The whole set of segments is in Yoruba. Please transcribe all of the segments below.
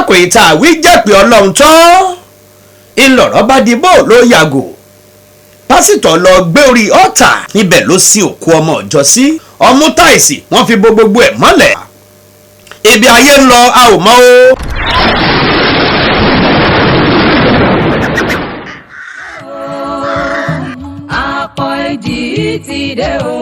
lásìkò ìta àwí jẹ́ pé ọlọ́run tán ńlọrọ̀ bá di bó ló yàgò pásítọ̀ lọ gbé orí ọ̀tà níbẹ̀ ló sin òkú ọmọ ìjọ sí ọmú táìsì wọ́n fi bo gbogbo ẹ̀ mọ́lẹ̀ ibi ayé ń lọ a ò mọ̀ o. Akọ èjì ti dé o.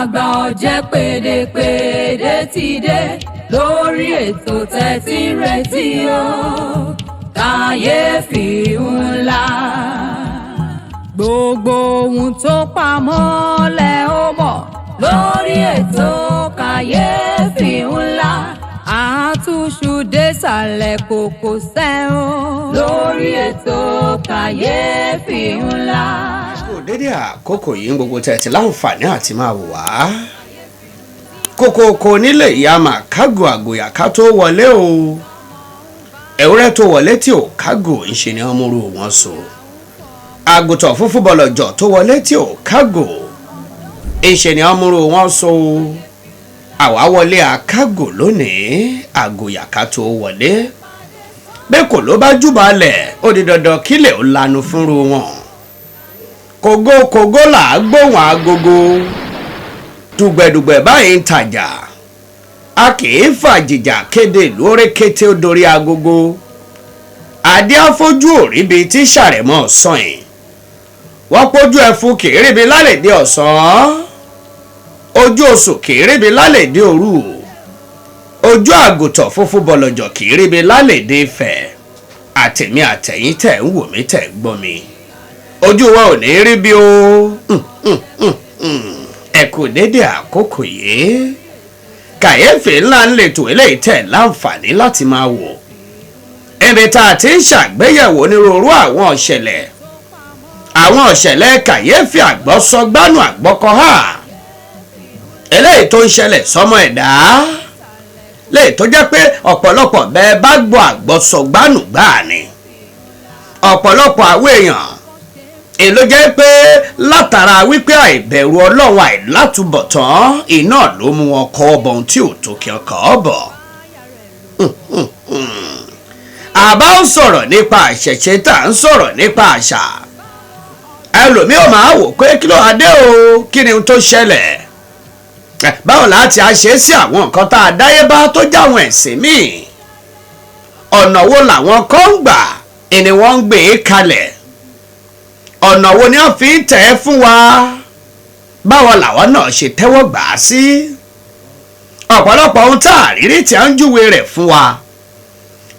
Àgbà ọ̀jẹ̀ pèdèpèdè ti dé lórí ètò tẹ́tí retí o. Kàyéfì ńlá. Gbogbo ohun tó pamọ́ lẹ ó mọ̀ lórí ètò Kàyéfì ńlá. Àtúnṣu désàlẹ̀ kòkò sẹ́hún lórí ètò Kàyéfì ńlá. Dédé àkókò yìí ń gbogbo tẹ̀tí láǹfààní àti máa wò wá kòkòkò nílé ìyá máa kágò àgòyà ká tó wọlé o ewúrẹ́ tó wọlé tí ò kágò ń ṣe ni wọ́n múrú wọn so àgùntàn funfun bọ̀lọ̀jọ̀ tó wọlé tí ò kágò ń ṣe ni wọ́n múrú wọn so àwa wọlé àkágò lónìí àgòyà ká tó wọlé bẹ́ẹ̀ kò ló bá júbalẹ̀ ó di dandan kílẹ̀ ó lanu fúnru wọn kògókògó là á gbóhùn agogo dùgbẹ̀dùgbẹ̀ báyìí ń tajà a kì í fàjìjà kéde lórí kété ó dorí agogo adé afójú òríbi tí sàrẹ̀mọ́ sàn ẹ̀ wọ́n pójú ẹ̀fún kì í ríbi lálẹ́dí ọ̀sán ojú oṣù kì í ríbi lálẹ́dí òru ojú àgùntàn funfun bọ̀lọ̀jọ̀ kì í ríbi lálẹ́dí Ifẹ̀ àtẹ̀mí àtẹ̀yìn tẹ̀ ń wò mí tẹ̀ ń gbọ́ mi ojú wa ò ní rí bí o ẹ kú dédé àkókò yìí Kàyéfì ńlá ń lè tò eléyìí tẹ̀ láǹfààní láti máa wò ibi tá a ti ń ṣàgbéyẹ̀wò onírúurú àwọn ọ̀ṣẹ̀lẹ̀ Kàyéfì àgbọ́sọgbánú àgbọ́kọ̀há eléyìí tó ń ṣẹlẹ̀ sọ́mọ ẹ̀dá léyìí tó jẹ́ pé ọ̀pọ̀lọpọ̀ bẹ́ẹ̀ bá gbọ́ àgbọ́sọgbánú gbáà ni ọ̀pọ̀lọpọ̀ àwọn èèyàn èló jẹ́ pé látara wípé àìbẹ̀rù Ọlọ́run àìlátúbọ̀tán iná ló mú wọn kọ́ ọbọ̀ ohun tí ò tó kí ọkọ̀ ọbọ̀. àbá ń sọ̀rọ̀ nípa àṣẹ̀ṣe tá à ń sọ̀rọ̀ nípa àṣà ẹlòmíì ò máa wò pé kí ló adé o kí ni tó ṣẹlẹ̀ báwo láti á ṣe sí àwọn nǹkan tá a dáyébá tó jáwọn ẹ̀sìn míì ọ̀nà wo làwọn kan ń gbà ni wọ́n ń gbé e kalẹ̀ ọ̀nà wo ni wọ́n fi ń tẹ̀ ẹ́ fún wa báwo làwọn náà ṣe tẹ́wọ́ gbà á sí ọ̀pọ̀lọpọ̀ ohun tá a rírí tí a ń júwe rẹ̀ fún wa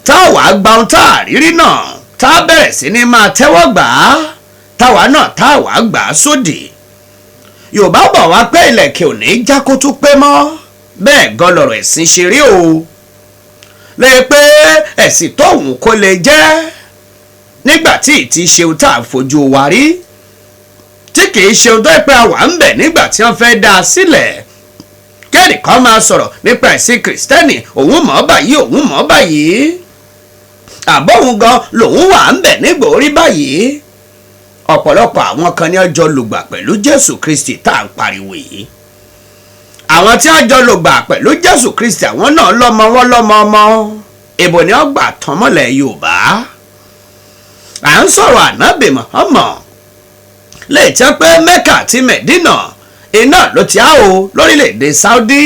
tá a wàá gba ohun tá a rírí náà tá a bẹ̀rẹ̀ sí ní máa tẹ́wọ́ gbà á táwa náà tá a wàá gbà á sódì Yorùbá bọ̀ wá pé ìlẹ̀kẹ̀ ò ní já kó tún pé mọ́ bẹ́ẹ̀ gan lọ̀rọ̀ ẹ̀sìn ṣe rí o lè pé ẹ̀sìn tóun kó lè jẹ́ nígbà tí ìtì ṣeun tá a fojú wa rí tí kìí ṣeun tó pé a wà ń bẹ̀ nígbà tí wọ́n fẹ́ dá a sílẹ̀ kẹ́nìkan máa sọ̀rọ̀ nípa ẹ̀sìn kìrìsìtẹ́nì òun mọ̀ báyìí òun mọ̀ báyìí àbọ̀hún gan lòun wà ń bẹ̀ nígbà orí báyìí ọ̀pọ̀lọpọ̀ àwọn kan ní ọjọ́ lùgbà pẹ̀lú Jésù Kristi tá à ń pariwo yìí àwọn tí wọ́n jọ lùgbà pẹ̀lú Jésù Kristi àwọn náà lọ́mọ wọn lọ́mọ ọmọ ìbò ni wọ́n gbà tán mọ́lẹ̀ Yorùbá à ń sọ̀rọ̀ ànábì Muhammad lè jẹ́ pé Mẹ́kà àti Mẹ̀dínà iná ló ti á o lórílẹ̀‐èdè Saudi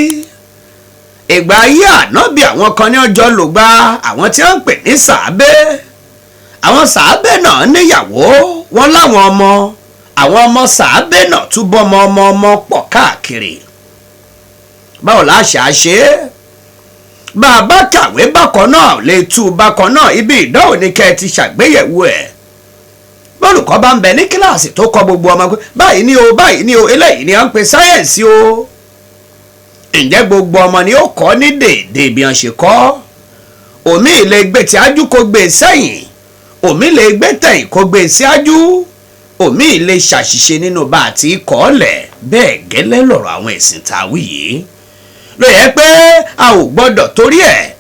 ìgbà ayé ànábì àwọn kan ní ọjọ́ lùgbà àwọn tí wọ́n ń pè ní sàábé àwọn sàábé náà níyàwó wọn láwọn ọmọ àwọn ọmọ sàábé náà túbọ̀ ọmọ pọ̀ káàkiri báwo la ṣe á ṣe é bá a bá kàwé bákan náà lè tú bákan náà ibi ìdánwò ní kẹ́ ẹ ti ṣàgbéyẹ̀wò ẹ̀ bólùkọ́ bá ń bẹ ní kíláàsì tó kọ́ gbogbo ọmọ pé báyìí ni o eléyìí ni à ń pè sáyẹ̀nsì o ǹjẹ́ gbogbo ọmọ ni ó kọ́ ní dèédé bí wọ́n ṣe kọ́ omi lè gbé tíájú kó gbé sẹ́yìn omi lè gbé tẹ̀yìn kó gbé síájú òmíì lè ṣàṣìṣe nínú bá a ti kọ́ lẹ̀ bẹ́ẹ̀ gẹ́lẹ́ lọ̀rọ̀ àwọn ẹ̀sìn tá a wí yìí ló yẹ pé a ò gbọ́dọ̀ torí ẹ̀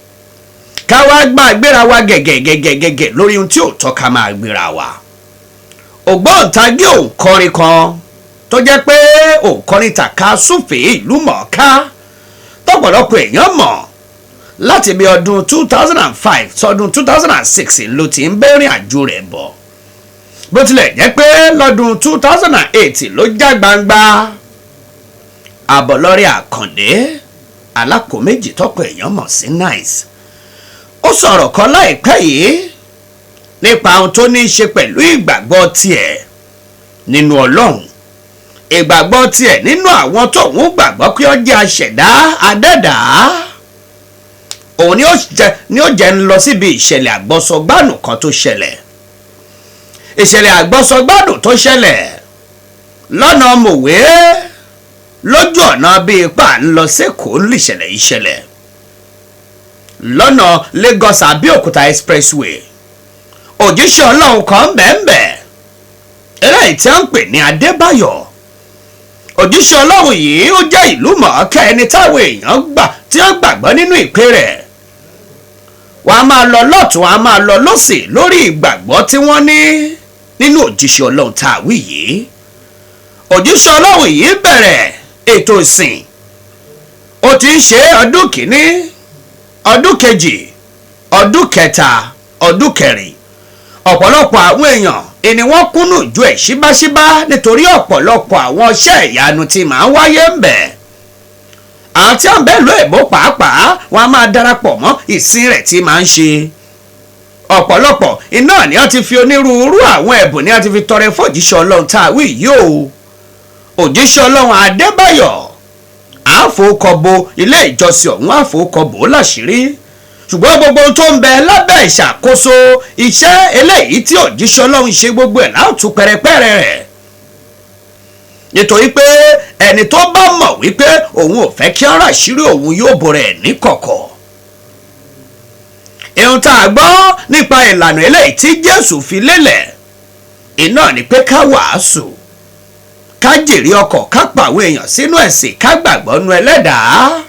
ká wá máa gbéra wa gẹ̀gẹ̀gẹ̀gẹ̀gẹ̀ lórí ohun tí ò tọ́ ká máa gbéra wa. ògbóǹtagí òǹkọrin kan tó jẹ́ pé òǹkọrin tàka súfèé ìlú mọ̀ọ́ká tọ́pọ̀lọpọ̀ èèyàn mọ̀ láti bí ọdún 2005 sọdún 2006 ló ti ń bẹ̀rìn àjò rẹ̀ bọ̀ bó tilẹ̀ jẹ́ pé lọ́dún 2008 ló já gbangba àbọ̀lọ́rẹ́ àkàndé alákòóméjì tọ́pọ̀ èèyàn mọ̀ sí nice ó sọ̀rọ̀ kan láìpẹ́ yìí nípa ohun tó ní í ṣe pẹ̀lú ìgbàgbọ́ tiẹ̀ nínú ọlọ́run ìgbàgbọ́ tiẹ̀ nínú àwọn tóun gbàgbọ́ pé ó jẹ́ aṣẹ̀dá adẹ́dàá òun ni ó jẹ́ ń lọ síbi ìṣẹ̀lẹ̀ àgbọ̀sọgbánù kan tó ṣẹlẹ̀ ìṣẹ̀lẹ̀ àgbọ̀sọgbánù tó ṣẹlẹ̀ lọ́nà mòwe lójú ọ̀nà bíi ipá ń lọ sẹ́kọ̀ọ́ níṣẹ̀lẹ̀ ìṣẹ̀lẹ̀ lọ́nà Lagos Abẹ́òkúta expressway òjíṣẹ́ ọlọ́run kan bẹ́ẹ̀ eléyìí tí wọ́n ń pè ní Adébáyọ̀ òjíṣẹ́ ọlọ́run yìí ó jẹ́ ìlú mọ̀ọ́ká ẹni táwọn èèyàn tí wọ́n gbàgbọ́ nínú ìpè rẹ̀ wọ́n á máa lọ lọ́tún wọ́n á máa lọ lọ́sì lórí ìgbàgbọ́ tí wọ́n ní nínú òjíṣẹ́ ọlọ́run tá a wí yìí òjíṣẹ́ ọlọ́run yìí bẹ̀rẹ̀ ètò ìsìn ó ti ń ṣe ọdún kìíní ọdún kejì ọdún kẹta ọdún kẹrin ọ̀pọ̀lọpọ̀ àwọn èèyàn ìní wọ́n kúnnù ju ẹ̀ ṣíbáṣíbá nítorí ọ̀pọ̀lọpọ̀ àwọn iṣẹ́ ìyanu tí máa ń wáyé ń bẹ̀ àwọn tí wọ́n bẹ́ẹ̀ lọ èbó pàápàá wọn a máa darapọ̀ mọ́ ìsìn rẹ̀ tí máa ń ṣe ọ̀pọ̀lọpọ̀ iná ni wọ́n ti fi onírúurú àwọn ẹ̀bùn ni wọ́n ti fi tọrẹ fún òjíṣẹ́ ọlọ́run tá a wí yìí o òjíṣẹ́ ọlọ́run Adébáyọ̀ àfọwọ́kọ̀bọ ilé ìjọsìn ọ̀hún àfọwọ́kọ̀bọ láṣìírí ṣùgbọ́n gbogbo tó ń bẹ lábẹ́ ìṣàkóso iṣẹ́ eléyìí tí òjíṣẹ́ ọlọ́run ṣe gbogbo ẹ̀ láòtú pẹrẹpẹrẹ rẹ̀ nítorí pé ẹni tó bá mọ̀ wípé òun ò fẹ́ kí ara àṣírí òun yóò bọ̀rẹ̀ ní kọ̀kọ̀ ohun tá a gbọ́ nípa ìlànà eléyìí tí Jésù fi lélẹ̀ iná ni pé ká wàásù ká jèrè ọkọ̀ ká pàwọn èèyàn sínú ẹ̀sìn ká gbàgbọ́ nu ẹlẹ́dàá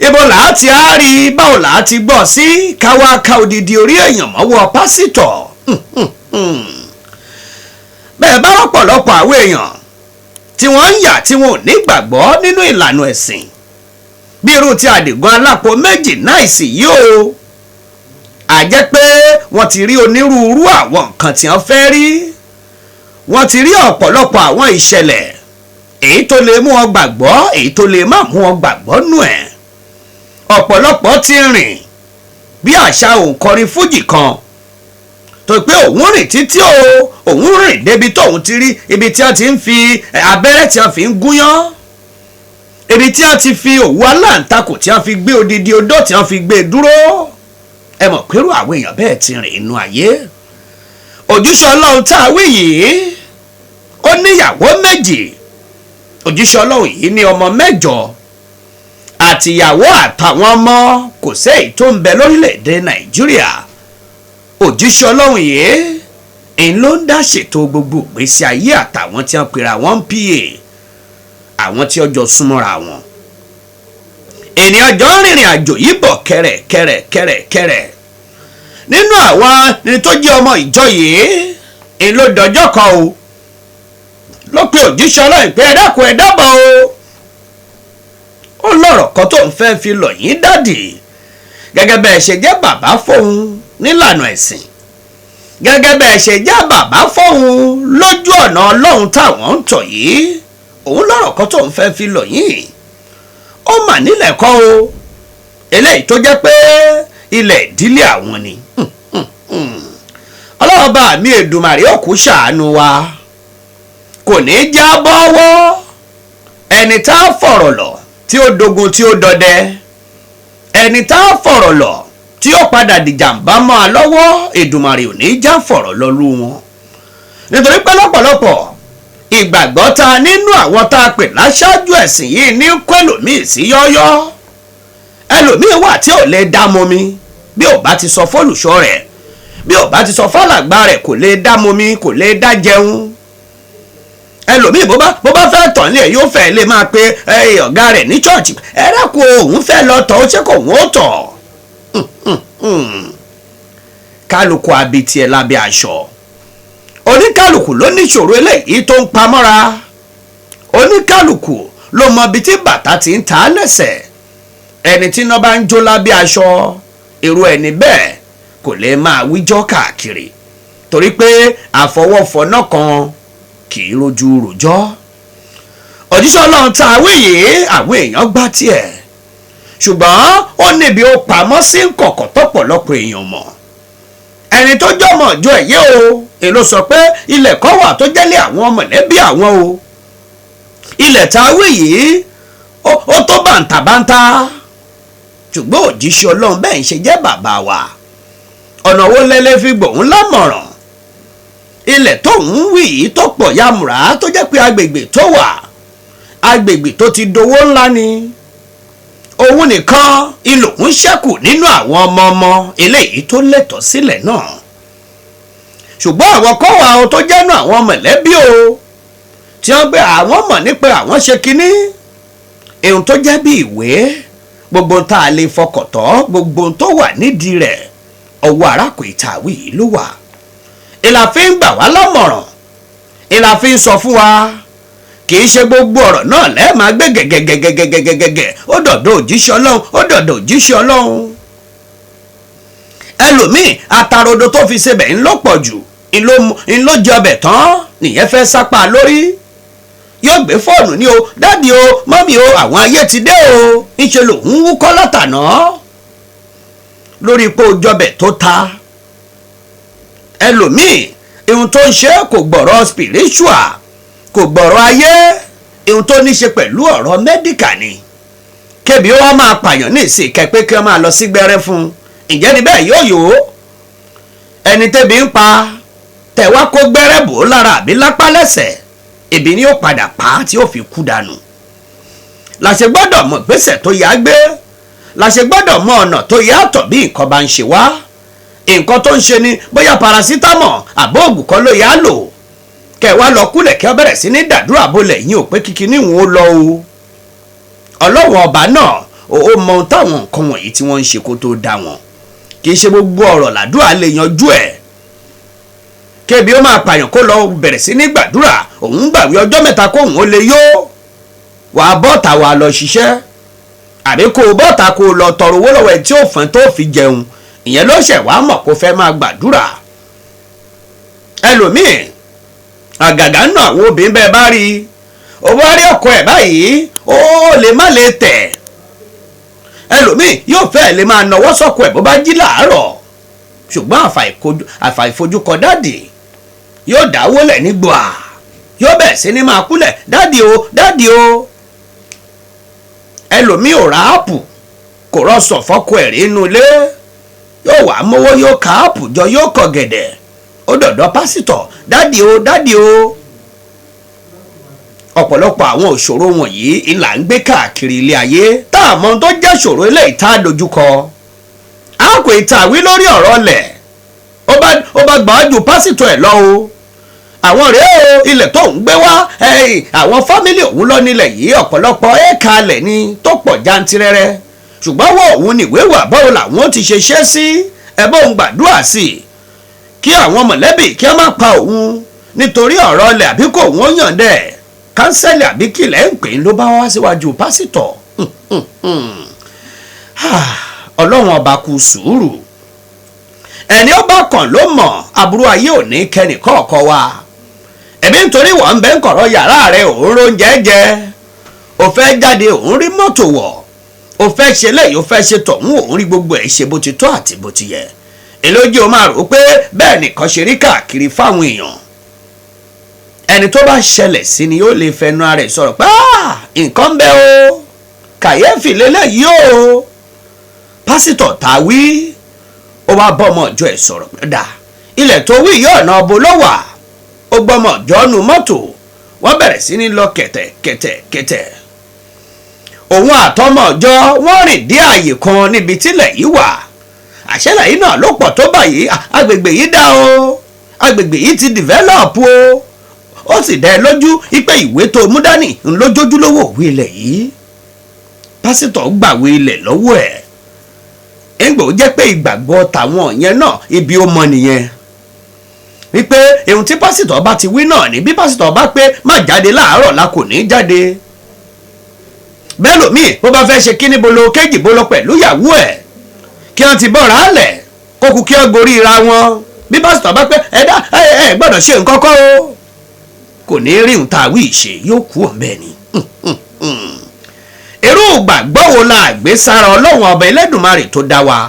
ibo làá ti á rí báwo làá ti gbọ́ sí káwá ká odidi orí èèyàn mọ́wọ́ pásítọ̀ bẹ́ẹ̀ bá rọ́pọ̀lọpọ̀ àwọn èèyàn tí wọ́n ń yà tí wọn ò ní gbàgbọ́ nínú ìlànà ẹ̀sìn bí irú ti Àdìgún alápò méjì náìsì yìí o àjẹ́ pé wọ́n ti rí onírúurú àwọn nǹkan tí wọ́n fẹ́ rí wọ́n ti rí ọ̀pọ̀lọpọ̀ àwọn ìṣẹ̀lẹ̀ èyí tó lè mú wọn gbàgbọ́ èyí tó lè má mú wọn gbàgbọ́ nù ẹ̀ ọ̀pọ̀lọpọ̀ ti rìn bí àṣà òǹkọrin fújì kan tó pé òun rìn títí òun rìn débi tóun ti rí ibi tí a ti ń fi abẹ́rẹ́ tí a fi ń gúnyán ibi tí a ti fi òwú aláǹtakùn tí a fi gbé odidi odó tí a fi gbé dúró ẹ mọ̀ pẹ̀lú àwọn èèyàn bẹ́ẹ̀ ti rìn inú ayé òjíṣẹ́ ọlọ́run tá a wí yìí ó níyàwó méjì òjíṣẹ́ ọlọ́run yìí ní ọmọ mẹ́jọ àtìyàwó àtàwọn ọmọ kò séyìí tó ń bẹ lórílẹ̀‐èdè Nàìjíríà òjíṣẹ́ ọlọ́run yìí ń ló ń dá ṣètò gbogbo ìgbésí ayé àtàwọn tí wọ́n pera wọn PA àwọn tí ọjọ́ súnmọ́ra wọn ènìyàn jọ ń rìnrìn àjò yìí bọ̀ kẹ̀rẹ̀kẹ̀rẹ̀ nínú àwọn ní tó jẹ́ ọmọ ìjọ yìí ń ló dọjọ́ kan o ló pe òjíṣẹ́ ọlọ́run pé ẹ dákun ẹ dábọ̀ o ó lọ́rọ̀ kan tó ń fẹ́ fi lọ̀ yín dádì gẹ́gẹ́ bẹ́ẹ̀ ṣe jẹ́ bàbá fóun nílànà ẹ̀sìn gẹ́gẹ́ bẹ́ẹ̀ ṣe jẹ́ bàbá fóun lójú ọ̀nà ọlọ́run táwọn ń tọ̀ yìí òun lọ́rọ̀ kan tó ń fẹ́ fi lọ̀ yín ó mà nílẹ̀ kọ́ o eléyìí tó jẹ́ pé ilẹ̀ ìdílé àwọn ni ọlọ́run bá mi Èdùmàrè ó kú ṣàánú wa kò ní í já bọ́wọ́ ẹni tá a fọ̀rọ̀ lọ tí ó dogun tí ó dọdẹ ẹni tá a fọ̀rọ̀ lọ tí ó padà dìjàmbá mọ́ a lọ́wọ́ Èdùmàrè ò ní í já fọ̀rọ̀ lọ lú wọn nítorí pé lọ́pọ̀lọpọ̀ ìgbàgbọ́ ta nínú àwọn tá a pè láṣáájú ẹ̀sìn yìí ní kó ẹlòmíì sí yọ́yọ́ ẹlòmíì wà tí ò lè dá mọ́ mi bí ò bá ti sọ fólùṣọ́ rẹ̀ bí ò bá ti sọ fálàgbà rẹ̀ kò lè dá momi kò lè dá jẹun. Ẹlòmíì bó bá fẹ́ tọ̀ nílé yóò fẹ́ lè máa pe ọ̀gá rẹ̀ ní chọ́ọ̀chì ẹ̀rẹ́kù òun fẹ́ lọ tọ̀ ó ṣe kò wọ́n tọ̀. Kálukú abití ẹ lábẹ́ aṣọ. Oníkálukú ló níṣòro eléyìí tó ń pamọ́ra. Oníkálukú ló mọ ibi tí bàtà ti ń ta lẹ́sẹ̀. Ẹni tí iná bá ń jó lábẹ́ aṣọ irú ẹni bẹ́ẹ̀ kò lè máa wíjọ́ káàkiri torí pé àfọwọ́fọ̀nà kan kì í rojú rojọ́. Òjíṣẹ́ Ọlọ́run tá a wí yìí àwọn èèyàn gbá tiẹ̀ ṣùgbọ́n ó níbi ó pamọ́ sí kọ̀kọ̀ tọ́pọ̀lọpọ̀ èèyàn mọ̀. Ẹni tó jọmọ̀ ọjọ́ ẹ̀yẹ́ o èló sọ pé ilẹ̀ kan wà tó jẹ́lé àwọn mọ̀lẹ́bí àwọn o. Ilẹ̀ tá a wí yìí ó tó bàǹtàbàǹtà ṣùgbọ́n òjíṣẹ́ Ọlọ́run bẹ́ẹ̀ ń ṣe jẹ́ bàbá wa. Ọ̀nà wo lẹ́lẹ́ fi gbòun lámọ̀ràn. Ilẹ̀ tó ń wí yìí tó pọ̀ yàmùrà tó jẹ́ pé agbègbè tó wà agbègbè tó ti dowó ńlá ni. Òun nìkan ìlòkùn ṣẹ́kù nínú àwọn ọmọ eléyìí tó lẹ́tọ̀ọ́ sílẹ̀ náà. Ṣùgbọ́n àwọn kan wà tó jẹ́nu àwọn mọ̀lẹ́bí o tí wọ́n gbé àwọn mọ̀ nípa àwọn ṣe kínní. Ohun tó jẹ́ bí ìwé gbogbo tá a lè fọkàn tọ́ gbogbo tó wà nídìí rẹ̀ ọwọ́ arákùnrin tàwí yìí ló wà. Ìlà fi ń gbà wá lámọ̀ràn ìlà fi ń sọ fún wa kì í ṣe gbogbo ọ̀rọ̀ náà lẹ́ẹ̀ máa gbé gẹ́gẹ́gẹ́gẹ́gẹ́gẹ́ ó dọ̀dọ̀ òjíṣẹ́ Ọlọ́run ó dọ̀dọ̀ òjíṣẹ́ Ọlọ́run. Ẹlòmíì atarodo tó fi ṣebẹ̀ ń lọ́pọ̀ jù ń ló jẹ ọbẹ̀ tán nìyẹn fẹ́ sápá lórí. Yóò gbé fóònù ní o dáàdì o mọ́mì o àwọn ayé ti dé o ńṣe lòun wúkọ́ látàná lórí pé ojọ́bẹ̀ tó ta. Ẹlòmíì ihun tó ń ṣe kò gbọ̀rọ̀ spiritual kò gbọ̀rọ̀ ayé ihun tó ní ṣe pẹ̀lú ọ̀rọ̀ mẹ́díkà ni. Kébi ó wá máa pààyàn ní ìsìn kẹ́pẹ́ kí wọ́n máa lọ sí gbẹ́rẹ́ fún un ǹjẹ́ níbẹ̀ yóò yó ẹni tẹ́bi ń pa tẹ̀wá kó gbẹ́rẹ́ bò ó lára àbí lápá lẹ́sẹ̀ ebi ni ó padà pa á tí ó fi kú dànù. Làṣẹ gbọ́dọ̀ mọ ìgbésẹ̀ tó yá gbé làṣẹ gbọ́dọ̀ mọ ọ̀nà tó yá tọ̀ bí nǹkan bá ń ṣe wá. Nǹkan tó ń ṣe ni bóyá parasitamọ̀ àbó ògùn kan ló yá lò kẹwàá lọ kúlẹ̀ kí ọ bẹ̀rẹ̀ sí ní dàdúrà bolẹ̀ yín ò pé kíkí níwọ̀n ó lọ o. Ọlọ́run ọba náà ó mọ ohun táwọn nǹkan wọ̀nyí tí wọ́n ń ṣe kó tó dá wọn kì í ṣe gbogbo ọ̀rọ̀ làdúrà lè yanjú ẹ̀. Kébi ó máa pààyàn kó lọ bẹ̀rẹ̀ sí ní gbàdúrà òun gbàwé ọjọ́ mẹ́ta kóun ó lè yó wàá bọ́ta wàá lọ ṣiṣẹ́ àbí kó o bọ́ta kó o lọ tọrọ owó lọ́wọ́ ẹ̀ tí ó fún tó fi jẹun ìyẹn ló ṣẹ̀ wá mọ̀ kó fẹ́ máa gbàdúrà. Ẹlòmíì àgàgà náà àwọn obìnrin bẹ́ẹ̀ bá rí owó rí ọkọ ẹ̀ báyìí ó lè má lè tẹ̀. Ẹlòmíì yóò fẹ́ lè máa nawọ́ sọ́kọ ẹ̀ bó bá jí làárọ̀ ṣùgbọ́n àfàìfojúkọ dáàdì yóò dáwó lẹ̀ nígbà yóò bẹ̀rẹ̀ sí ní máa kúlẹ̀ dáàdì o dáàdì o. Ẹlòmíì ò ra áàpù kò rọ̀ṣọ̀ fọ́kọ ẹ̀ rí inú ilé yóò wá mówó yóò ká áàpù jọ yóò kọ gẹ̀dẹ̀ ó dọ̀dọ̀ pásítọ̀ dáàdì o dáàdì o. Ọ̀pọ̀lọpọ̀ àwọn òṣòro wọ̀nyí ìlà ń gbé káàkiri ilé ayé tá a mọ tó jẹ́ ṣòro eléyìí tá a dojúkọ. A kò ìtàwí lórí ọ̀rọ̀ lẹ̀ ó bá gbà á ju pásítọ̀ ẹ̀ lọ o. Àwọn rèé o ilẹ̀ tó ń gbé wá àwọn fámílì òun lọ nílẹ̀ yìí ọ̀pọ̀lọpọ̀ éèkà alẹ̀ ni tó pọ̀ jantirẹrẹ ṣùgbọ́n wọ́n òun níwé wà báwo làwọn ti ṣe sí ẹ̀bọ́ òun gbàdúrà sí i kí àwọn mọ̀lẹ́bí kí wọ́n má pa òun nítorí ọ̀rọ̀ lẹ̀ àbí kò wọ́n yàn dẹ̀ kánsẹ́lì àbí kìlẹ̀ ń pè ń ló bá wá síwájú pásítọ̀. Ọlọ́run ọba kú sùúrù ẹni ọba kan ló mọ̀ aburú ayé òní kẹ́nì kọ̀ọ̀kan wa ẹ̀bí nítorí wọ́n ń bẹ́ ń kọ̀rọ̀ yàrá rẹ̀ òun róúnjẹ jẹ ò fẹ́ jáde òun rí mọ́tò wọ̀ ò fẹ́ ṣe lẹ́yìn ò fẹ́ ṣe tọ̀hún òun rí gbogbo ẹ̀ ṣe bó ti tọ́ àti bó ti yẹ èlójú o máa rò pé bẹ́ẹ̀ nìkan ṣe rí káàkiri fáwọn èèyàn. Ẹni tó bá ṣẹlẹ̀ sí ni yóò lè fẹnu ara ẹ̀ sọ̀rọ̀ pé nǹkan bẹ́ o kàyéfì lélẹ́yìí o. Pásítọ̀ tá a wí ó wá bọ́ ọmọ ìjọ ẹ̀ sọ̀rọ̀ pé dà ilẹ̀ tó wí yóò ọ̀nà ọbọ ló wà ó gbọ́mọ ìjọ nu mọ́tò wọ́n bẹ̀rẹ̀ sí ní lọ kẹ̀tẹ̀kẹ̀tẹ̀. Òun àtọmọ ìjọ wọ́n rìn dé àyè kan níbi tílẹ̀ yìí wà àṣẹlẹ̀ yìí náà ló pọ̀ tó báyìí, agbègbè yìí dá o, agbègbè yìí ti develop o. Ó sì dá ẹ lójú ipe ìwé tó mú dání ńlójójúlówó òwe ilẹ̀ yìí. Pásítọ̀ gbàwé ilẹ̀ lọ́wọ́ ẹ̀. Ẹ̀ngbò jẹ́ pé ìgbàgbọ́ tàwọn yẹn náà ibi ó mọ nìyẹn. Wípé ohun tí pásítọ̀ bá ti wí náà ni, bí pásítọ̀ bá pé má jáde láàárọ̀ la kò ní jáde. Bẹ́ẹ̀ lòmíì bó bá fẹ́ ṣe kíní bolo kéjì bolo pẹ̀lú ìyàwó ẹ̀, kí wọ́n ti bọ́ra á lẹ̀ kókù kí wọ́n gorí ra wọn. Bí pásítọ̀ bá pé ẹ gbọ́dọ̀ ṣe nǹkan kọ́ o, kò ní rí ohun tá a wí ìṣe, yóò kú ọ̀bẹ ni. Irú ìgbàgbọ́ wo la gbé sára Ọlọ́run ọba Ẹlẹ́dùmarè tó dá wa?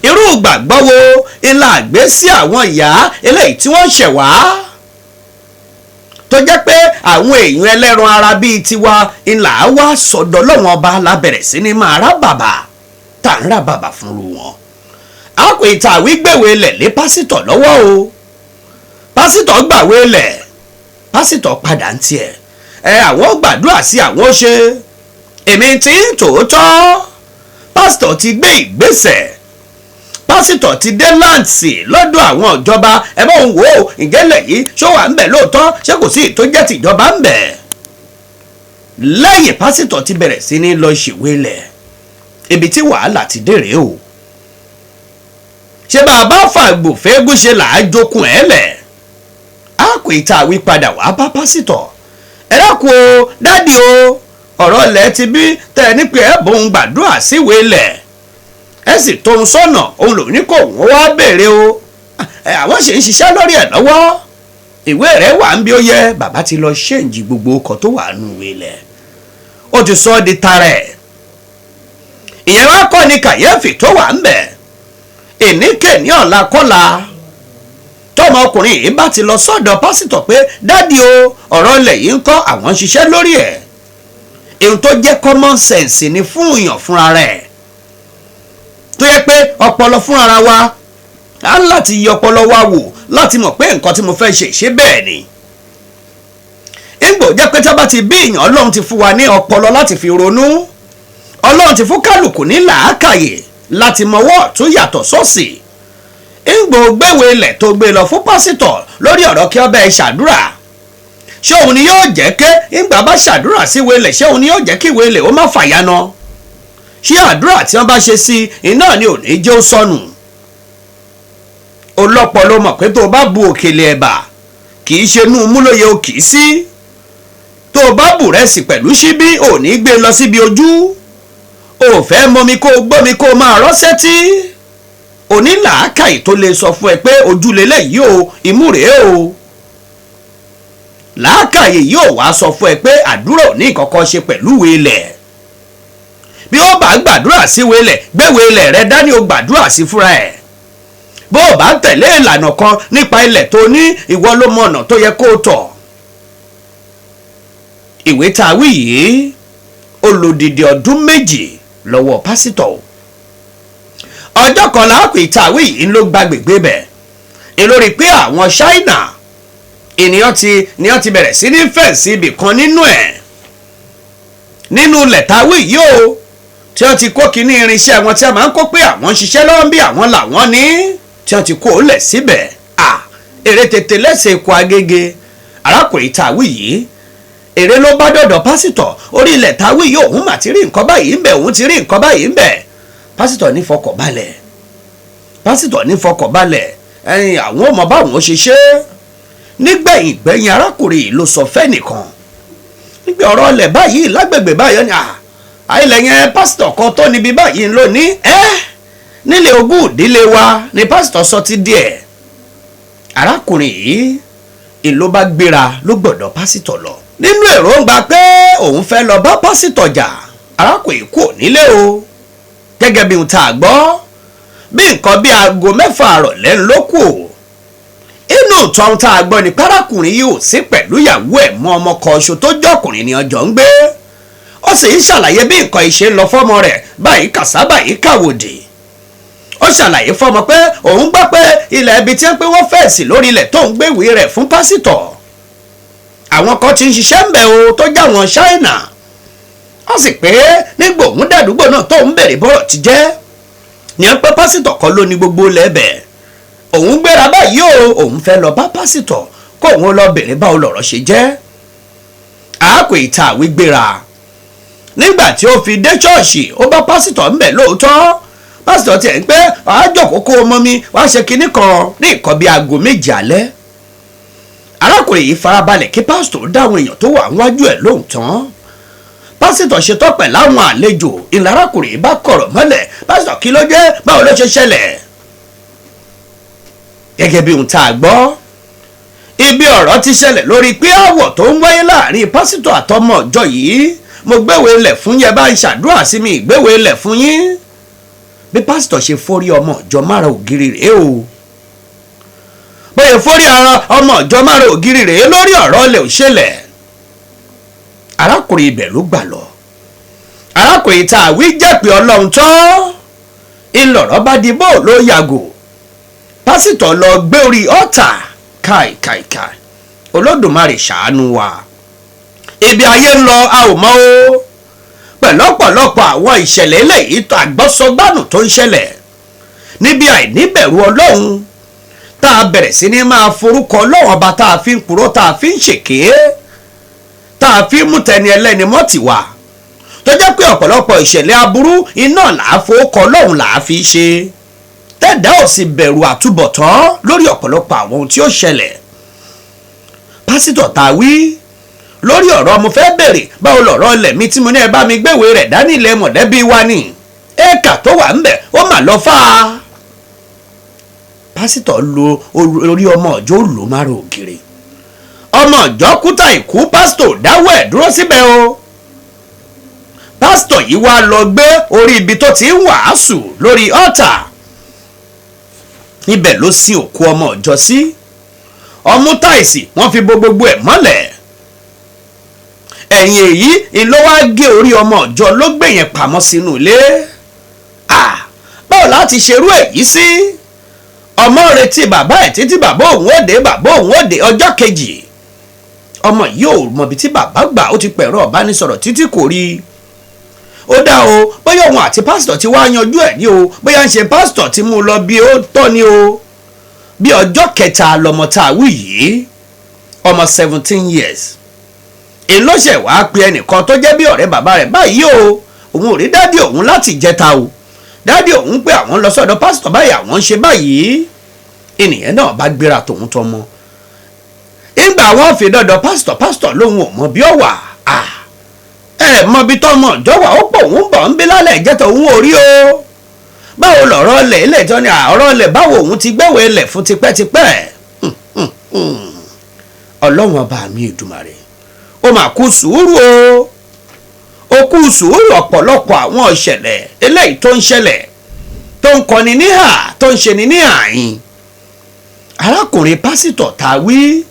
Irú ìgbàgbọ́ wo la gbé sí àwọn ìyá eléyìí tí wọ́n ṣẹ̀ wá? Tó jẹ́ pé àwọn èèyàn ẹlẹ́ran ara bíi tiwa ńlá wá sọ̀dọ̀ Ọlọ́run ọba la bẹ̀rẹ̀ sí ní máa rá bàbà, tá à ń rá bàbà fúnru wọn. A kò ìtàwí gbèwé lẹ̀ lé pásítọ̀ lọ́wọ́ o. Pásítọ̀ gbàwé lẹ̀, pásítọ̀ padà ń tiẹ̀. Àwọn gbàdúrà sí àwọn ṣe. Èmi tí ń tòótọ́, pásítọ̀ ti gbé ìgbésẹ̀. Pásítọ̀ ti dé láǹtì lọ́dọ̀ àwọn ìjọba. Ẹ bá òun wò ó, ìgẹ́lẹ̀ yìí ṣó wà ń bẹ̀ lóòótọ́, ṣé kò sí tó jẹ́ tìjọba ń bẹ̀? Lẹ́yìn pásítọ̀ ti bẹ̀rẹ̀ sí ní lọ ṣèwé lẹ̀. Ibi tí wàhálà ti dé rèé o. Ṣé bàbá fàgbò fẹ́gùn ṣe là á jókun ẹ̀ lẹ̀? A kò ìtàwí padà wá bá pásítọ̀. Ẹ dákun o, dádì o, ọ̀rọ̀ ilẹ̀ ti bí tẹ̀ ní pé ẹ bòun gbàdúrà síwèé lẹ̀. Ẹ sì tóun sọ́nà, òun lò ní kò wọ́n wá béèrè o. Àwọn ṣe ń ṣiṣẹ́ lórí ẹ̀ lọ́wọ́. Ìwé rẹ̀ wà ń bí ó yẹ, bàbá ti lọ ṣéǹjì gbogbo ọkọ̀ tó wà nù ìwé lẹ̀. Ó ti sọ ọ́ di tara ẹ̀. Ìyẹn wá kọ́ ni kàyéfì tó wà ń bẹ̀. Ìníkè ní ọ̀la kọ́la. Tọ́mọkùnrin yìí bá ti lọ sọ́dọ̀ pásítọ̀ pé dádì o, ọ̀rọ̀ ilẹ̀ yìí ń kọ́ àwọn ṣiṣẹ́ lórí ẹ̀. Ohun tó jẹ́ common sense ni fún èèyàn fúnra rẹ̀. Tó yẹ pé ọpọlọ fúnra wa á láti yí ọpọlọ wa wò láti mọ̀ pé nǹkan tí mo fẹ́ ṣe bẹ́ẹ̀ ni. Ìgbò jẹ́ pé tá bá ti bí èèyàn, Ọlọ́run ti fún wa ní ọpọlọ láti fi ronú. Ọlọ́run ti fún kálukú ní làákàyè láti mọwọ́ tó yàtọ̀ sọ́sì. Ìgbò gbéwèé ilẹ̀ tó gbé lọ fún pásítọ̀ lórí ọ̀rọ̀ kí ọbẹ̀ ṣàdúrà. Ṣé òun ni yóò jẹ́ ké ìgbà bá ṣàdúrà sí ìwé ilẹ̀, ṣé òun ni yóò jẹ́ kí ìwé ilẹ̀ ó má fàyànà? Ṣé àdúrà tí wọ́n bá ṣe sí iná ni ò ní jẹ́ ó sọnù? Ọlọ́pọ̀ ló mọ̀ pé tó o bá bu òkèlè ẹ̀bà kì í ṣe inú múlòyè o kì í sí. Tó o bá bù rẹsì pẹ̀lú ṣíbí ò ní gbé lọ síbi ojú. O fẹ́ mọmi kó o gbọ́mi kó o máa rọ́ṣẹ́ tí. Onílàákàyè tó lè sọ fún ẹ pé ojú lélẹ̀ yìí o, imú rèé o. Làákàyè yóò wá sọ fún ẹ pé àdúrà ò ní ìkọ̀kọ̀ ṣe pẹ̀lú ìwé ilẹ̀. Bí ó bá gbàdúrà sí ìwé ilẹ̀, gbéwé ilẹ̀ rẹ dání o gbàdúrà sí fúnra ẹ̀. Bó o bá tẹ̀lé ìlànà kan nípa ilẹ̀ tó ní, ìwọ ló mọ ọ̀nà tó yẹ kó o tọ̀. Ìwé tá a wí yìí ó lò dídí ọdún méjì lọ́wọ́ pásítọ̀. Ọjọ́ kan láàpù ìtàwé yìí ló gba gbègbè bẹ̀. Ìlórí pé àwọn Ṣáínà ènìyàn ti bẹ̀rẹ̀ sí ní fẹ̀sí ibì kan nínú ẹ̀. Nínú lẹ̀tàwé yìí o, tí wọ́n ti kó kíní irinṣẹ́ wọn tí a máa ń kó pé àwọn ń ṣiṣẹ́ lọ́wọ́ bí àwọn làwọn ní, tí wọ́n ti kó lẹ̀ síbẹ̀. Èrè tètè lẹ́sẹ̀ ikọ̀ Agége. Arákùnrin ìtàwé yìí, èrè ló bá dọ̀dọ̀ pásítọ̀. Orí ilẹ̀ tàwé yìí òun mà ti rí nǹkan báyìí ń bẹ̀, òun ti rí nǹkan báyìí ń bẹ̀. Pásítọ̀ ní fọkànbalẹ̀. Pásítọ̀ ní fọkànbalẹ̀. Àwọn ọmọ báwọn ṣe ṣe. Nígbẹ̀yìn gbẹ̀yìn arákùnrin yìí ló sọ fẹ́nìkan. Nígbà ọ̀rọ̀ ilẹ̀ báyìí lágbègbè báyìí ni àìlẹ̀ yẹn pásítọ̀ kan tó níbi báyìí lónìí. Nílé ogún ìdílé wa ni pásítọ̀ sọ ti díẹ̀. Arákùnrin yìí ìlú bá gbéra ló gbọ́dọ̀ pásítọ̀ lọ. Nínú èròǹgbà pé òun fẹ́ lọ bá pásítọ̀ jà, arákùnrin kò nílé o. Gẹ́gẹ́ bí ohun tá a gbọ́, bí nǹkan bí aago 6 àrọ̀lẹ́ ló kù o. Inú ìtàn tá a gbọ́ ni párákùnrin yìí ò sí pẹ̀lú ìyàwó ẹ̀ mọ́ ọmọ kan ṣo tó jọkùnrin ni ọjọ́ ń gbé. Ó sì ń ṣàlàyé bí nǹkan ìṣe lọ fọ́mọ rẹ̀ báyìí kàsá báyìí kàwòdì. Ó ṣàlàyé fọ́mọ pé òun gbọ́ pé ilẹ̀ ibi tí wọ́n pé wọ́n fẹ̀sì lórí ilẹ̀ tó ń gbéwèé rẹ̀ fún pásítọ̀. Àwọn kan ti ń ṣiṣẹ́ ń bẹ̀ o tó já wọn Ṣáínà. Ó sì pé nígbà òun dàdúgbò náà tó ń bèrè bọ́rọ̀ ti jẹ́. ní ẹ pé pásítọ̀ kọ́ ló ní gbogbo lẹ́bẹ̀ òun gbéra báyìí o òun fẹ́ lọ bá pásítọ̀ kó òun lọ bèrè báwo lọ̀rọ̀ ṣe jẹ́ àákò ìta àwí gbéra nígbà tí ó fi dé ṣọ́ọ̀ṣì ó bá pásítọ̀ ń bẹ̀ lóòótọ́ pásítọ̀ tiẹ̀ ń pé àájọ̀kọ́ kó ọmọ mi wá ṣe kinní kan ní nǹkan bíi aago méje alẹ́ arákùnrin yìí farabalẹ̀ kí pásítọ̀ dáwọn èèyàn tó wà níwájú ẹ̀ lóhùn tán pásítọ̀ ṣetán pẹ̀lú àwọn àlejò ìlà arákùnrin yìí bá kọ̀rọ̀ mọ́lẹ̀ pásítọ̀ kí ló jẹ́ báwo ló ṣe ṣẹlẹ̀ gẹ́gẹ́ bí ohun tá a gbọ́ ibi ọ̀rọ̀ ti ṣẹlẹ̀ lórí pé àwọ̀ tó ń wáyé láàrin pásítọ̀ àtọmọ ọjọ́ yìí mo gbéwèé ilẹ̀ fún yẹn bá ń ṣàdúrà sí mi ìgbéwèé ilẹ̀ fún yín bí pásítọ̀ ṣe forí ọmọ ọjọ́ mára ògiri rèé o bóyá forí ọmọ ọjọ́ mára ògiri rèé lórí ọ̀rọ̀ ilẹ̀ òṣèlẹ̀ arákùnrin ibẹ̀ ló gbà lọ arákùnrin tá a wí jẹ́ pé ọlọ́run tán ńlọrọ̀ bá di bó ló yàgò pásítọ̀ lọ gbé orí ọ̀tà káìkáìkáì olódùmarè ṣàánú wa ibi ayé ń lọ a ò mọ̀ o pẹ̀lú ọ̀pọ̀lọpọ̀ àwọn ìṣẹ̀lẹ̀ eléyìí tó àgbọ́sọgbánù tó ń ṣẹlẹ̀ níbi àìníbẹ̀rù ọlọ́run tá a bẹ̀rẹ̀ sí ní máa forúkọ ọlọ́run ọba tá a fi ń purọ́ tá a fi ń ṣèké tá a fi ń mú tẹni ẹlẹ́ni mọ́tì wá tó jẹ́ pé ọ̀pọ̀lọpọ̀ ìṣẹ̀lẹ̀ aburú iná làá forúkọ ọlọ́run làá fi ṣe tẹ́ẹ̀dá ò sì bẹ̀rù àtúbọ̀tán lórí ọ̀pọ̀lọpọ̀ àwọn ohun tí ó ṣẹlẹ̀ pásítọ̀ tá a wí lórí ọ̀rọ̀ mo fẹ́ bèrè báwo lọ̀rọ̀ ilẹ̀ mi tí mo ní ẹ bá mi gbéwèé rẹ̀ dání ilẹ̀ mọ̀lẹ́bí wa ni éèkà tó wà ń bẹ̀ ó mà lọ fà á pásítọ̀ lo orí ọmọ ọjọ́ lò mára ògiri ọmọ ọjọ́ kúta ìkú pásítọ̀ dáwọ́ ẹ̀ dúró síbẹ̀ o pásítọ̀ yìí wá lọ gbé orí ibi tó ti ń wàásù lórí ọ̀tà ibẹ̀ ló sin òkú ọmọ ọjọ́ sí ọmú táìsì wọ́n fi bo gbogbo ẹ̀ mọ́lẹ̀ ẹ̀yìn èyí ló wá gé orí ọmọ ọjọ́ ló gbé yẹn pamọ́ sínú ilé báwo láti ṣerú èyí sí ọmọ retí bàbá ẹ̀ títí bàbá òun ó dé ọjọ́ kejì ọmọ yìí ò mọ̀bi tí bàbá gbà ó ti pẹ̀rọ ọ̀bánisọ̀rọ̀ títí kò rí ó dá o bóyá òun àti pásítọ̀ ti wá yanjú ẹ̀ ní o bóyá ń ṣe pásítọ̀ ti mú un lọ bí ó tọ́ ni o bí ọjọ́ kẹta lọmọ tá a wí yìí ọmọ 17 years ìlọ́sẹ̀ wàá pe ẹnìkan tó jẹ́ bí ọ̀rẹ́ bàbá rẹ̀ báyìí o òun ò rí dádì òun láti jẹta o dádì òun pé àwọn lọ sọ́dọ̀ pásítọ̀ báyìí àwọn ń ṣe báyìí ènìyàn náà bá gbéra tòun tọmọ ìgbà wọn fi dọ̀dọ̀ pásítọ̀ lòun ò mọ bí ó wà ẹ mọ bí tọmọ ọjọ́ wà ó pọ̀ òun bọ̀ ń bí lálẹ́ ìjẹta òun ò rí o báwo lọ̀rọ̀ ilẹ̀ ilé ìtọ́ ni ọ̀rọ̀ ilẹ̀ báwo òun ti gbẹ́wèé ilẹ̀ fún tipẹ́tipẹ́ ọlọ́run ọba mi Èdùmàrè ó mà kú sùúrù o ó kú sùúrù ọ̀pọ̀lọpọ̀ àwọn ìṣẹ̀lẹ̀ eléyìí tó ń ṣẹlẹ̀ tó ń kọni níhà tó ń ṣe ni ní àyìn arákùnrin pásítọ̀ tá a wí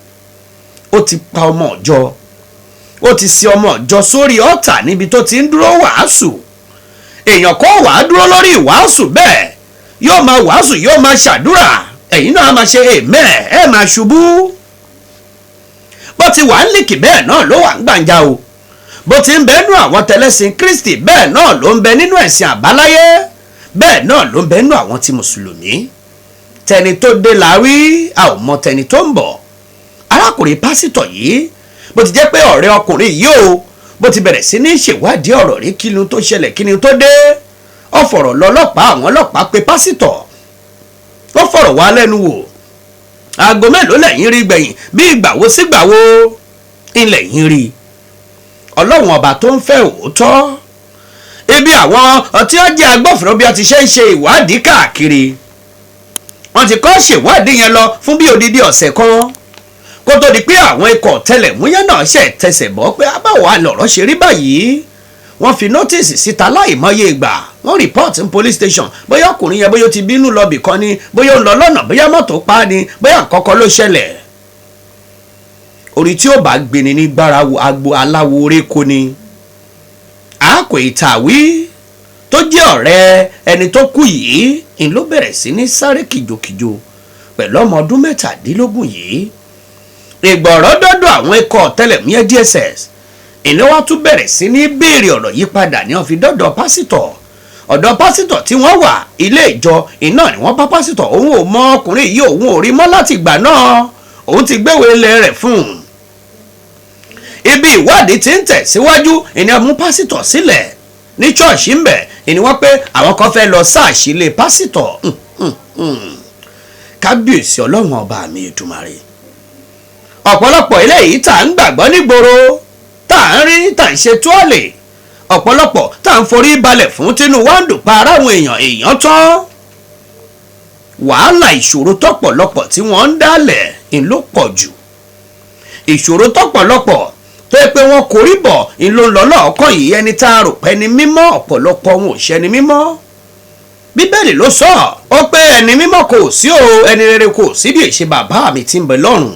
ó ti pa ọmọ ọjọ́ ó ti sin ọmọ ọjọ́ sórí ọ̀tà níbi tó ti ń dúró wàásù èèyàn kọ́ wàá dúró lórí ìwàásù bẹ́ẹ̀ yóò máa wàásù yóò máa ṣàdúrà ẹ̀yin náà máa ṣe amen ẹ̀ máa ṣubú bó ti wà ń lìkì bẹ́ẹ̀ náà ló wà ń gbàǹjà o bó ti ń bẹ nínú àwọn tẹlẹ́sìn Kristi bẹ́ẹ̀ náà ló ń bẹ nínú ẹ̀sìn àbáláyé bẹ́ẹ̀ náà ló ń bẹ nínú àwọn ti mùsùlùmí tẹni tó dé láwí a ò mọ tẹni tó ń bọ̀ arákùnrin pásítọ̀ yìí bó ti jẹ́ pé ọ̀rẹ́ ọkùnrin yìí o bó ti bẹ̀rẹ̀ sí ní ṣèwádìí ọ̀rọ̀ rí kí ni tó ṣẹlẹ̀ kí ni tó dé ó fọ̀rọ̀ lọ ọlọ́pàá àwọn ọlọ́pàá pé pásítọ̀ ó fọ̀rọ̀ wá lẹ́nu wò aago mélòó lẹ́yìn rí gbẹ̀yìn bí ìgbàwo sígbàwo ilẹ̀ yín rí ọlọ́run ọba tó ń fẹ́ òótọ́ ibi àwọn tí ó jẹ́ agbófinró bí wọ́n ti ṣe ń ṣe ìwádìí káàkiri wọ́n ti kọ́ ṣèwádìí yẹn lọ fún bí odidi ọ̀sẹ̀ kan kó tó di pé àwọn ikọ̀ ọ̀tẹlẹ̀múyẹ́ náà ṣe tẹsẹ̀ bọ́ pé abáwọ̀ àlọ́rọ̀ ṣe rí báyìí wọ́n fi nọ́tìsì síta láìmọye ìgbà wọ́n rìpọ́ọ̀tì ní police station bóyá ọkùnrin yẹn bóyá ó ti bínú lọ bìkan ni bóyá ó ń lọ lọ́nà bóyá mọ́tò pa ni bóyá àkọ́kọ́ ló ṣẹlẹ̀ orí tí ó bá gbéni ní gbára agbo aláwo oréko ni àákò ìtàwí tó jẹ́ ọ̀rẹ́ ẹni tó kú yìí ń ló bẹ̀rẹ̀ sí ní sáré kìjokìjo pẹ̀lú ọmọ ọdún 17 yìí ìgbọ̀rọ̀ dọ́dọ̀ àwọn ikọ̀ ọ̀tẹlẹ̀múyẹ́ DSS ìní wá tún bẹ̀rẹ̀ sí ní béèrè ọ̀rọ̀ yí padà ní wọ́n fi dọ́dọ̀ pásítọ̀ ọ̀dọ̀ pásítọ̀ tí wọ́n wà ilé ìjọ iná ni wọ́n bá pásítọ̀ òun ò mọ ọkùnrin yìí òun ò rí mọ́ láti ìgbà náà òun ti gbéwèé ilé rẹ̀ fún un. ibi ìwádìí ti ń tẹ̀síwájú ènìyàn mú pásítọ̀ sílẹ̀ ní ṣọ́ọ̀ṣì ń bẹ̀ ìní wọ́n pé àwọn kan fẹ́ lọ sáàṣì ilé pásítọ̀ kábíyèsí ọlọ́run ọba mi Èdùmàrè. ọ̀pọ̀lọpọ̀ eléyìí tá à ń gbàgbọ́ nígboro tá à ń rí tá à ń ṣe túọ̀lè ọ̀pọ̀lọpọ̀ tá à ń forí balẹ̀ fún tínú wá ń dùn pa aráwọn èèyàn tán. wàhálà ìṣòro tọ́pọ̀lọpọ̀ tí wọ́n ń dálẹ̀ ń ló pọ̀ jù. ìṣòro tọ́pọ̀lọpọ̀ tó yẹ pé wọ́n korí bọ̀ ń ló ń lọ lọ́ọ̀kan yìí ẹni tá a rò pé ẹni mímọ́ ọ̀pọ̀lọpọ̀ wọn ò ṣẹni mímọ́. bíbélì ló sọ ọ pé ẹni mímọ́ kò sí o ẹni rere kò sí bí èṣe bàbá mi ti ń bẹ lọ́run.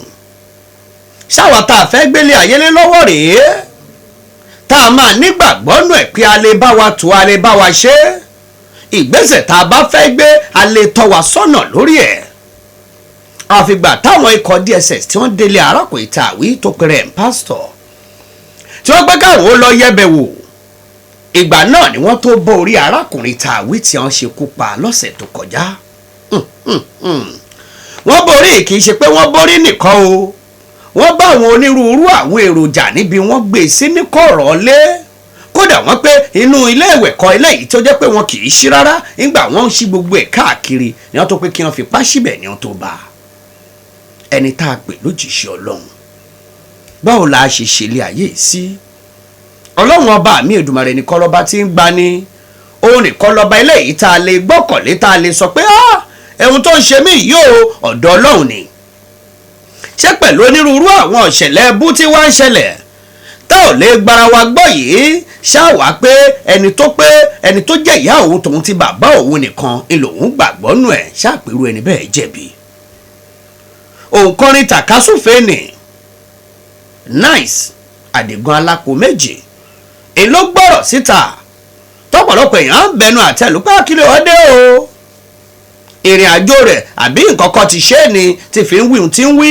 ṣáwa tá a fẹ́ gbélé ayé lé lọ́wọ́ rèé tá a máa nígbàgbọ́ nù ẹ̀ pé a lè bá wa tó a lè bá wa ṣe ìgbésẹ̀ tá a bá fẹ́ gbé a lè tọ́ wa sọ́nà lórí ẹ̀. àfìgbà táwọn ikọ̀ DSS tí wọ́n délé arákùnrin tàwí tó pèrè ẹ̀ pásítọ̀ tí wọ́n gbé káwọn ó lọ yẹ̀bẹ̀ wò ìgbà náà ni wọ́n tó bọ́ orí arákùnrin tàwí tí wọ́n ṣekú pa lọ́sẹ̀ tó kọjá. wọ́n borí kì í ṣe pé wọ́n borí nìkan o wọ́n bá àwọn onírúurú àwọn èròjà níbi wọ́n gbé sí ní kọ̀rọ̀ lé kódà wọ́n pé inú ilé ìwẹ̀ kan eléyìí tó jẹ́ pé wọn kì í ṣí rárá nígbà wọ́n ń ṣí gbogbo ẹ̀ káàkiri ni wọ́n tó pé kí wọ́n fi pa síbẹ̀ ni wọ́n tó bá ẹni tá a pè lójíṣẹ́ ọlọ́run. báwo la ṣe ṣe ilé ayé sí ọlọ́run ọba mi Èdùmàrè ní kọ́lọ́ba tí ń gbani òun nìkan lọ́ba eléyìí tá a lè gbọ́kànlé tá a lè sọ pé ẹ̀hun tó ń ṣe mí yìí o ọ̀dọ̀ ọlọ́run ni. ṣé pẹ̀lú onírúurú àwọn ìṣẹ̀lẹ̀ ẹbú tí wá ń ṣẹlẹ̀ tá ò lè gbára wa gbọ́ yìí ṣáà pé ẹni tó jẹ́ ìyá òun tòun ti bàbá òun nìkan ìlòun gbàgbọ́ nù ẹ̀ ṣáàpẹ̀rù ẹni bẹ́ẹ̀ jẹ̀bi. òǹkọrin tàkásùfé ni nice àdìgún alápò méjì èló gbọ́rọ̀ síta tọ́pọ̀lọpọ̀ èèyàn ń bẹnu àtẹ́lù pé kí ló dé o ìrìn àjò rẹ̀ àbí nǹkan kan ti ṣe ni ti fi ń wí ohun tí ń wí.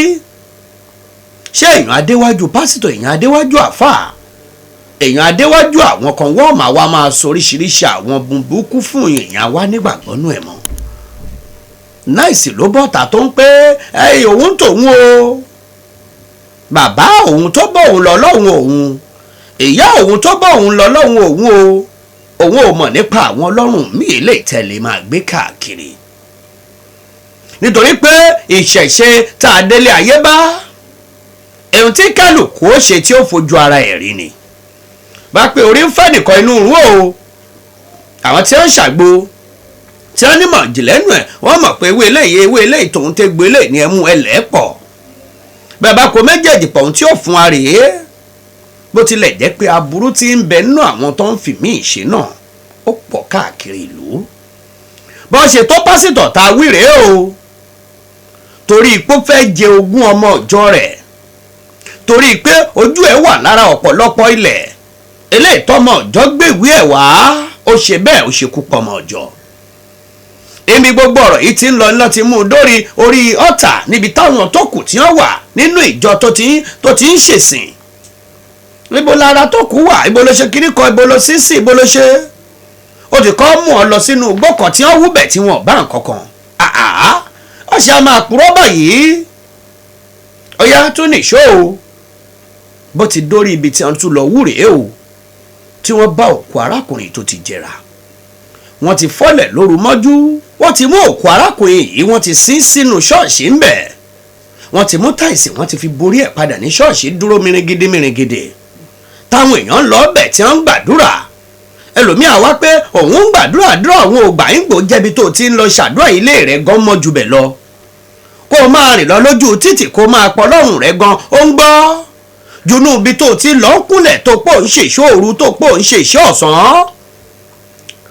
ṣé èèyàn adéwájú pásítọ̀ èèyàn adéwájú àfáà èèyàn adéwájú àwọn kan wọ́n máa sọ oríṣiríṣi àwọn bùnbùkú fún èèyàn wá nígbàgbọ́ nú ẹ̀ mọ́. náìsì ló bọ́ta tó ń pé òun tòun o bàbá òun tó bọ́ òun lọ lọ́hùn òun ìyá òun tó bọ́ òun lọ lọ́hùn òun o òun ò mọ̀ nípa àwọn ọlọ́run míì lè tẹ̀lé máa gbé káàkiri nítorí pé ìṣẹ̀ṣe tá a délé ayé bá ohun tí kálukú ó ṣe tí ó fojú ara ẹ̀ rí ni. bá pé orí ń fẹ́ nìkan inú rún o àwọn tí wọ́n ń ṣàgbo tí wọ́n nímọ̀ jìlẹ́nu ẹ̀ wọ́n mọ̀ pé ewé eléyìí tòun tẹ́ gbé eléyìí ní ẹmú ẹlẹ́pọ̀ bẹ́ẹ̀ bá kó méjèèjì pọ̀ ohun tí ó fún wa rèé bó tilẹ̀ jẹ́ pé aburú tí ń bẹ nínú àwọn tó ń fi míì ṣe náà ó pọ̀ káàkiri ìlú bó ṣe tó pásítọ̀ tá a wí rèé o torí pé ó fẹ́ jẹ ogún ọmọ ìjọ rẹ̀ torí pé ojú ẹ̀ wà lára ọ̀pọ̀lọpọ̀ ilẹ̀ eléyìí tọ́mọ ìjọ gbèwé ẹ̀ wá ó ṣe bẹ́ẹ̀ ó ṣekú pọmọ ìjọ. èmi gbogbo ọ̀rọ̀ yìí ti ń lọ ńlọ ti mú un dórí orí ọ̀tà níbi táwọn tó kù tí wọ́n wà nínú ìjọ tó ti ń ṣèsìn. ibo lára tó kù wà ibo ló ṣe kiri kan ibo ló sísì ibo ló ṣe. ó ti kọ́ mú ọ lọ sínú igbó kan tí wọ́n wú bẹ̀ tí wọ́n bá nǹkan kan. ọ̀sẹ̀ a máa purọ́ báyìí. ọ̀yá tún nìṣó o bó ti dórí ibi tí wọ́n tún lọ wúre o tí wọ́n bá òkú arákùnrin tó ti jẹrà wọ́n ti fọ́lẹ̀ lóru mọ́jú wọ́n ti mú òkú arákùnrin yìí wọ́n ti sin sínú ṣọ́ọ̀ṣì ńbẹ̀ wọ́n ti mú táìsì wọ́n ti fi borí ẹ̀ padà ní ṣọ́ọ̀ṣì dúró mìrìngìdì táwọn èèyàn lọ bẹ̀ tí wọ́n ń gbàdúrà ẹlòmíà wá pé òun ń gbàdúrà dúrà òun ò gbà ń gbò jẹ́bi tó ti ń lọ ṣàdúrà ilé rẹ̀ gan mọ́ ju bẹ̀ lọ kó o máa rìn lọ lójú títì kó o máa pọ̀ lọ́rùn rẹ̀ gan ó ń gbọ́ junú ibi tó ti lọ kúnlẹ̀ tó pò ń ṣe ìṣòru tó pò ń ṣe ìṣe ọ̀sán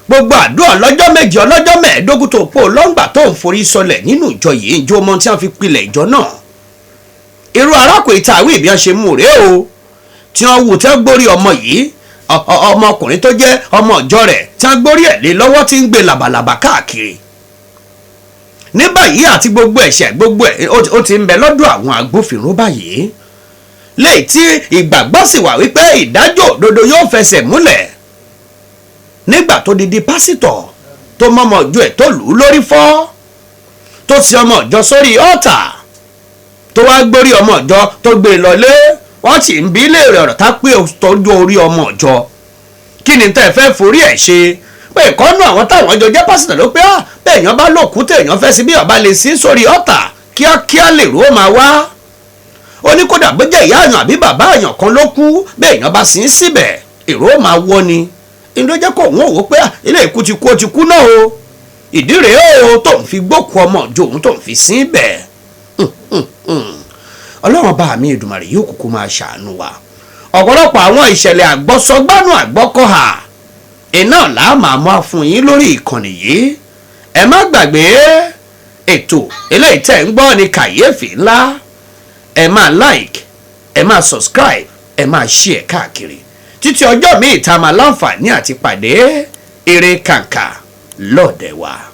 gbogbo àdúrà lọ́jọ́ méje ọlọ́jọ́ mẹ́ẹ̀ẹ́dógún tó pò lọ́ngbà tó ń forí sọlẹ̀ nínú ìjọ yìí ìjọ ọmọ tí wọ́n fi pilẹ̀ ìjọ náà irú arákùnrin tàwí ìbí wọn ṣe mú rèé o tí wọ́n wù tí wọ́n gbórí ọmọ yìí ọmọkùnrin tó jẹ́ ọmọ ìjọ rẹ̀ tí wọ́n gbórí ẹ̀ lé lọ́wọ́ tí ń gbé làbàlàbà káàkiri ní báyìí àti gbogbo ẹ̀ṣẹ̀ gbogbo ẹ̀ ó ti ń bẹ lọ́dọ̀ àwọn agbófinró báyìí léyìí tí ìgbàgbọ́ sì wà wípé ìdájọ́ òdodo yóò fẹsẹ̀ múlẹ̀ nígbà tó di pásítọ̀ tó mọ́mọ́ ìjọ ẹ̀ tó lù ú lórí fọ́ tó ti ọmọ ìjọ sórí ọ̀tà tó wá gbórí ọmọ ìjọ tó gbé e lọlé wọ́n sì ń bi léèrè ọ̀rọ̀ tá pé tọ́jú orí ọmọ ìjọ kí ni tẹ́ fẹ́ forí ẹ̀ ṣe pé ìkọ́nù àwọn táwọn ìjọ jẹ́ pásítọ̀ ló pé bẹ́ẹ̀ èèyàn bá lòkú téèyàn fẹ́ sí bí ọba lè sí sórí ọ̀tà kíákíá lè ró máa wá ó ní kódà bó jẹ́ ìyá àyàn àbí bàbá àyàn kan ló kú bẹ́ẹ̀ èèyàn bá sí síbẹ̀ èrò máa wọ́ ni inú jẹ́ kó òun ò wò pé ilé ìkú ti kú ó ti kú náà o ìdí rèé o tó ń fi gbókù ọmọ ìjọ òun tó ń fi sí bẹ̀ ọlọ́run bá mi Èdùmàrè yóò kúkú máa ṣàánú wa ọ̀pọ̀lọpọ̀ àwọn ìṣẹ̀lẹ̀ àgbọ́sọgbánú àgbọ́kọ̀hà iná làá máa mú fún yín lórí ìkànnì yìí ẹ má gbàgbé ètò eléyìí tẹ́ ń gbọ́ ní kàyéfì ńlá ẹ máa like ẹ máa subscribe ẹ máa share káàkiri títí ọjọ́ míì tá a máa láǹfààní àti pàdé eré kàǹkà lọ́ọ̀dẹ̀ wa.